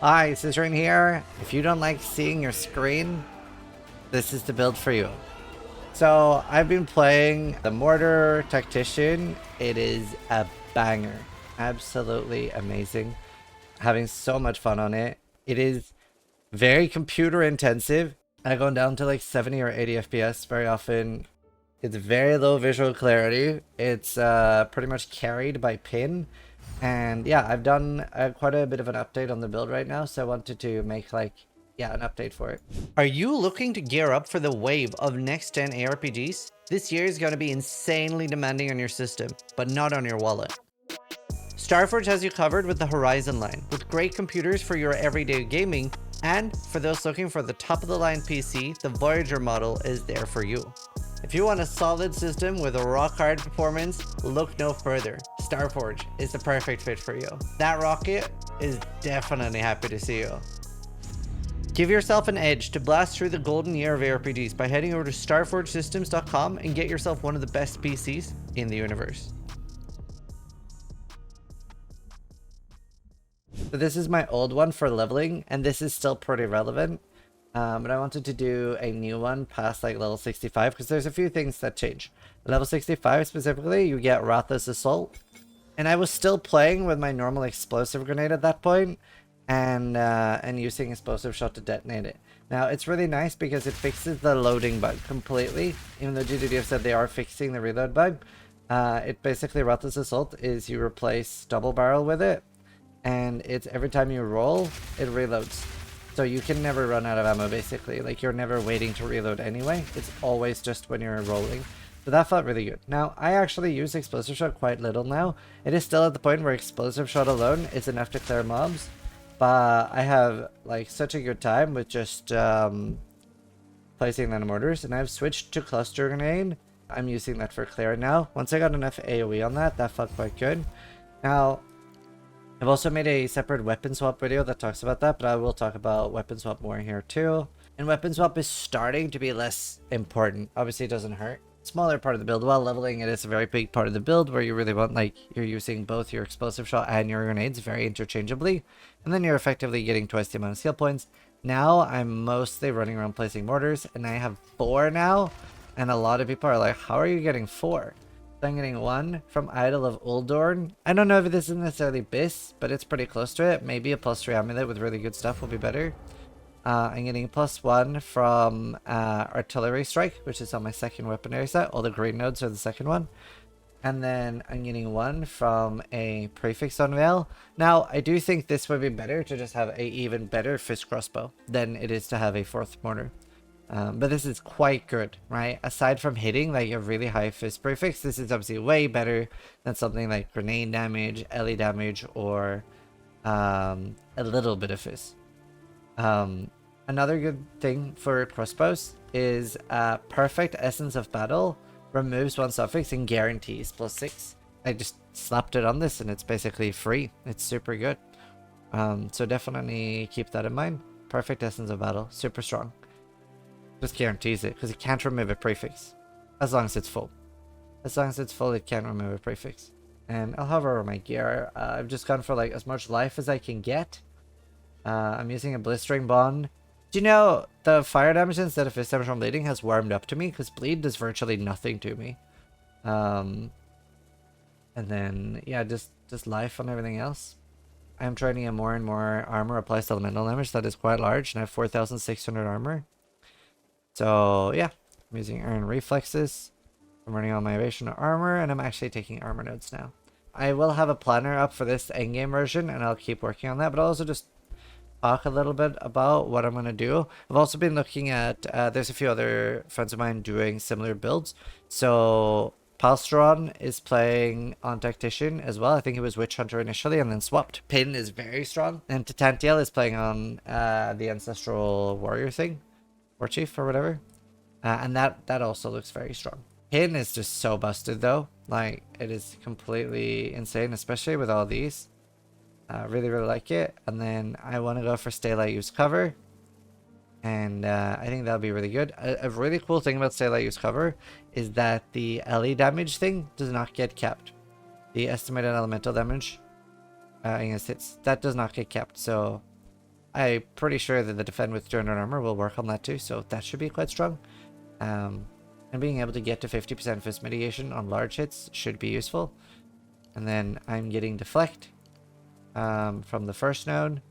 Hi, Zizaran here. If you don't like seeing your screen, this is the build for you. So I've been playing the Mortar Tactician. It is a banger. Absolutely amazing. Having so much fun on it. It is very computer intensive. I go down to like 70 or 80 FPS very often. It's very low visual clarity. It's pretty much carried by pin. And yeah, I've done quite a bit of an update on the build right now, so I wanted to make an update for it. Are you looking to gear up for the wave of next-gen ARPGs? This year is going to be insanely demanding on your system, but not on your wallet. Starforge has you covered with the Horizon line, with great computers for your everyday gaming, and for those looking for the top-of-the-line PC, the Voyager model is there for you. If you want a solid system with a rock-hard performance, look no further. Starforge is the perfect fit for you. That rocket is definitely happy to see you. Give yourself an edge to blast through the golden year of ARPGs by heading over to starforgesystems.com and get yourself one of the best PCs in the universe. So this is my old one for leveling, and this is still pretty relevant. But I wanted to do a new one past like level 65 because there's a few things that change. Level 65 specifically, you get Ratha's Assault. And I was still playing with my normal explosive grenade at that point and using explosive shot to detonate it. Now it's really nice because it fixes the loading bug completely. Even though GDD have said they are fixing the reload bug, it basically Ratha's Assault is you replace double barrel with it, and it's every time you roll, it reloads. So you can never run out of ammo, basically. Like, you're never waiting to reload anyway. It's always just when you're rolling. So that felt really good. Now, I actually use Explosive Shot quite little now. It is still at the point where Explosive Shot alone is enough to clear mobs. But I have, like, such a good time with just placing them in mortars. And I've switched to Cluster Grenade. I'm using that for clear now. Once I got enough AoE on that, that felt quite good. Now, I've also made a separate weapon swap video that talks about that, but I will talk about weapon swap more here too. And weapon swap is starting to be less important. Obviously, it doesn't hurt. Smaller part of the build. While leveling, it is a very big part of the build where you really want, like, you're using both your explosive shot and your grenades very interchangeably. And then you're effectively getting twice the amount of skill points. Now, I'm mostly running around placing mortars, and I have 4 now. And a lot of people are like, how are you getting 4? I'm getting 1 from Idol of Uldorn. I don't know if this is necessarily BIS, but it's pretty close to it. Maybe a +3 amulet with really good stuff will be better. I'm getting +1 from Artillery Strike, which is on my second weaponry set. All the green nodes are the second one. And then I'm getting 1 from a Prefix on Veil. Now, I do think this would be better to just have a even better fist crossbow than it is to have a 4th mortar. But this is quite good, right? Aside from hitting like a really high fist prefix, this is obviously way better than something like grenade damage, LE damage, or a little bit of fist. Another good thing for crossbows is Perfect Essence of Battle removes 1 suffix and guarantees +6. I just slapped it on this and it's basically free. It's super good. So definitely keep that in mind. Perfect Essence of Battle, super strong. Just guarantees it because it can't remove a prefix as long as it's full. As long as it's full, it can't remove a prefix. And I'll hover over my gear. I've just gone for like as much life as I can get. I'm using a blistering bond. Do you know the fire damage instead of fist damage from bleeding has warmed up to me because bleed does virtually nothing to me. And then yeah, just life on everything else. I'm trying to get more and more armor applies to elemental damage. That is quite large, and I have 4,600 armor. So yeah, I'm using Iron Reflexes. I'm running on my evasion armor, and I'm actually taking armor nodes now. I will have a planner up for this endgame version, and I'll keep working on that, but I'll also just talk a little bit about what I'm going to do. I've also been looking at, there's a few other friends of mine doing similar builds. So Palstron is playing on Tactician as well. I think it was Witch Hunter initially and then swapped. Pin is very strong. And Titantiel is playing on the Ancestral Warrior thing. War Chief or whatever. And that also looks very strong. Pin is just so busted though. Like, it is completely insane, especially with all these. Really like it. And then I want to go for Staylight Use Cover. And I think that'll be really good. A really cool thing about Staylight Use Cover is that the LE damage thing does not get capped. The estimated elemental damage against hits, that does not get capped. So I'm pretty sure that the defend with 200 armor will work on that too, so that should be quite strong. And being able to get to 50% fist mitigation on large hits should be useful. And then I'm getting deflect from the first node.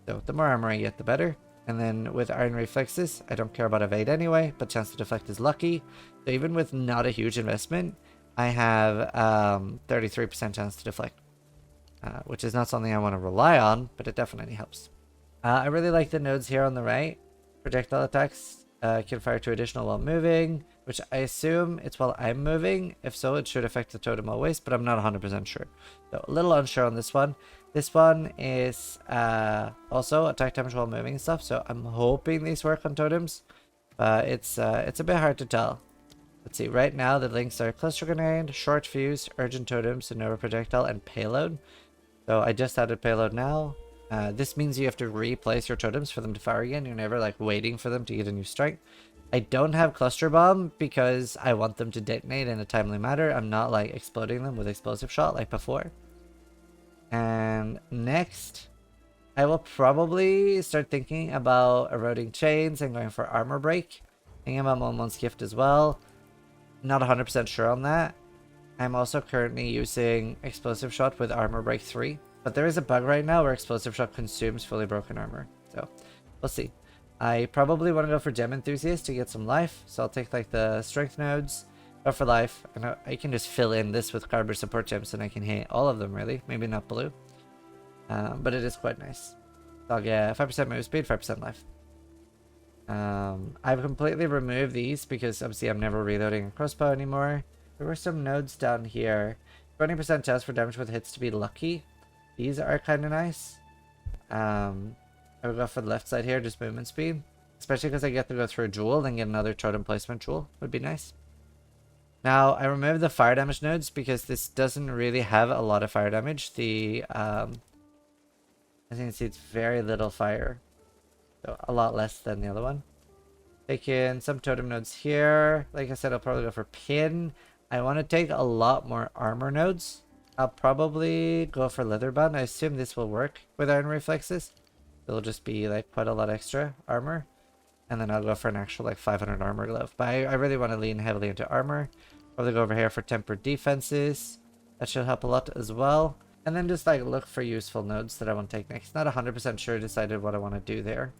So the more armor I get, the better. And then with iron reflexes, I don't care about evade anyway, but chance to deflect is lucky. So even with not a huge investment, I have 33% chance to deflect, which is not something I want to rely on, but it definitely helps. I really like the nodes here on the right. Projectile attacks can fire 2 additional while moving, which I assume it's while I'm moving. If so, it should affect the totem always, but I'm not 100% sure. So a little unsure on this one. This one is also attack damage while moving and stuff, so I'm hoping these work on totems. But it's a bit hard to tell. Let's see, right now the links are Cluster Grenade, Short Fuse, Urgent Totems, Nova Projectile, and Payload. So I just added Payload now. This means you have to replace your totems for them to fire again. You're never like waiting for them to get a new strike. I don't have Cluster Bomb because I want them to detonate in a timely manner. I'm not like exploding them with Explosive Shot like before. And next, I will probably start thinking about Eroding Chains and going for Armor Break. Thinking about Momon's Gift as well. Not 100% sure on that. I'm also currently using Explosive Shot with Armor Break 3. But there is a bug right now where Explosive Shot consumes fully broken armor. So, we'll see. I probably want to go for Gem Enthusiast to get some life. So I'll take like the Strength nodes, go for life. And I can just fill in this with Garbage Support Gems and I can hit all of them really. Maybe not blue. But it is quite nice. So I'll get 5% move speed, 5% life. I've completely removed these because obviously I'm never reloading a crossbow anymore. There were some nodes down here. 20% chance for damage with hits to be lucky. These are kind of nice. I would go for the left side here, just movement speed. Especially because I get to go through a jewel and get another totem placement jewel. Would be nice. Now, I removed the fire damage nodes because this doesn't really have a lot of fire damage. The, as you can see, it's very little fire. So, a lot less than the other one. Taking some totem nodes here. Like I said, I'll probably go for pin. I want to take a lot more armor nodes. I'll probably go for Leatherbound. I assume this will work with Iron Reflexes. It'll just be like quite a lot extra armor. And then I'll go for an actual like 500 armor glove. But I really want to lean heavily into armor. Probably go over here for Tempered Defenses. That should help a lot as well. And then just like look for useful nodes that I want to take next. Not 100% sure decided what I want to do there.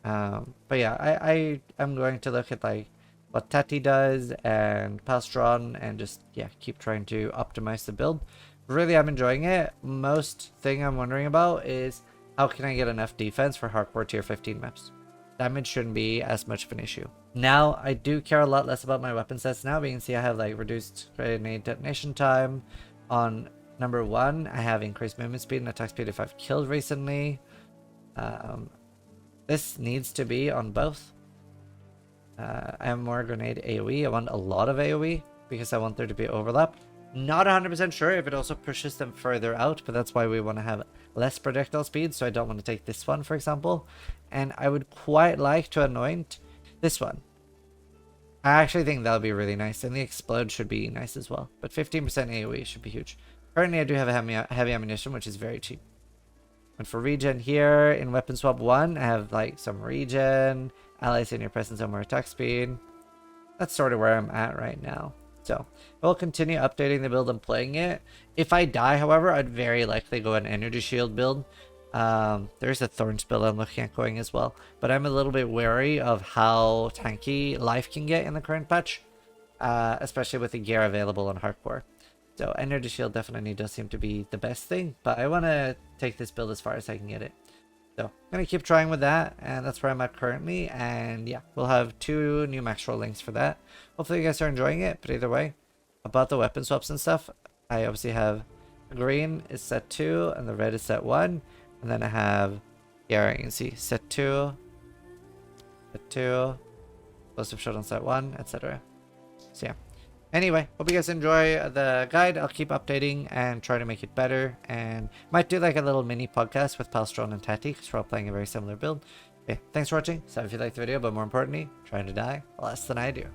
But yeah, I'm going to look at like what Tati does and Pastron and just, yeah, keep trying to optimize the build. Really, I'm enjoying it. Most thing I'm wondering about is how can I get enough defense for hardcore tier 15 maps? Damage shouldn't be as much of an issue. Now, I do care a lot less about my weapon sets now. But you can see I have like reduced grenade detonation time. On number 1, I have increased movement speed and attack speed if I've killed recently. This needs to be on both. I have more grenade AoE. I want a lot of AoE because I want there to be overlap. Not 100% sure if it also pushes them further out, but that's why we want to have less projectile speed, so I don't want to take this one, for example. And I would quite like to anoint this one. I actually think that'll be really nice, and the explode should be nice as well. But 15% AoE should be huge. Currently, I do have a heavy ammunition, which is very cheap. And for regen here, in Weapon Swap 1, I have like some regen, allies in your presence and more attack speed. That's sort of where I'm at right now. So, we'll continue updating the build and playing it. If I die, however, I'd very likely go an energy shield build. There's a Thorns build I'm looking at going as well. But I'm a little bit wary of how tanky life can get in the current patch. Especially with the gear available on hardcore. So, energy shield definitely does seem to be the best thing. But I want to take this build as far as I can get it. So, I'm going to keep trying with that, and that's where I'm at currently, and yeah, we'll have 2 new max roll links for that. Hopefully you guys are enjoying it, but either way, about the weapon swaps and stuff, I obviously have green is set 2, and the red is set 1, and then I have, here you can see, set 2, explosive shot on set 1, etc. So yeah. Anyway, hope you guys enjoy the guide. I'll keep updating and try to make it better. And might do like a little mini podcast with Palstron and Tati because we're all playing a very similar build. Okay, thanks for watching. So if you liked the video, but more importantly, trying to die less than I do.